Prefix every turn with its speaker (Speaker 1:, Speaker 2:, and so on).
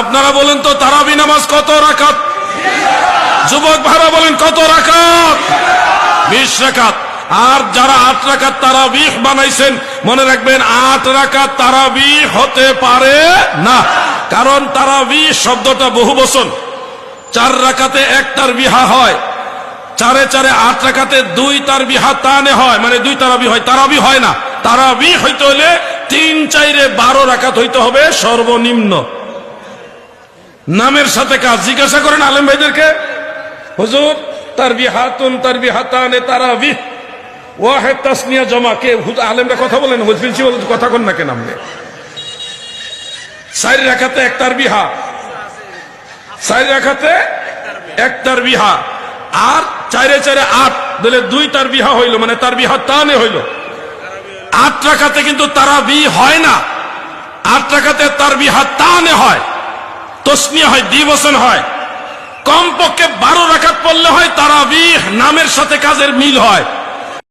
Speaker 1: আপনারা বলেন তো তারাবি নামাজ কত রাকাত? যুবক ভাইরা বলেন কত রাকাত? 20 রাকাত। আর যারা 8 রাকাত তারাবিহ বানাইছেন, মনে রাখবেন 8 রাকাত তারাবিহ হতে পারে না, কারণ তারাবিহ শব্দটা বহুবচন। 4 রাকাতে 1 তারবিহা হয়, 4 এ 4 8 রাকাতে 2 তারবিহা তানে হয়, মানে 2 তারাবি হয়, তারাবি হয় না। তারাবি হইতে হলে 3 4 এ 12 রাকাত হইতে হবে সর্বনিম্ন। নামের সাথে কাজ। জিজ্ঞাসা করেন আলেম ভাইদেরকে, হুজুর তারবিহাতুন তারবিহাতানে তারাবিহ ওয়াহিদ তাসনিয়া জমা কে? আলেমরা কথা বলেন, প্রিন্সিপাল কথা কন না কেন? আপনি 4 রাকাতে 1 তারবিহা, 4 রাকাতে 1 তারবিহা, আর 4 এ 4 8 দিলে 2 তারবিহা হইল, মানে তারবিহা তানে হইল। 8 রাকাতে কিন্তু তারাবি হয় না, 8 রাকাতে তারবিহা তানে হয়, তসনিয়া হয়, দ্বিবচন হয়। কমপক্ষে 12 রাকাত পড়লে হয় তারাবিহ, নামের সাথে কাজের মিল হয়।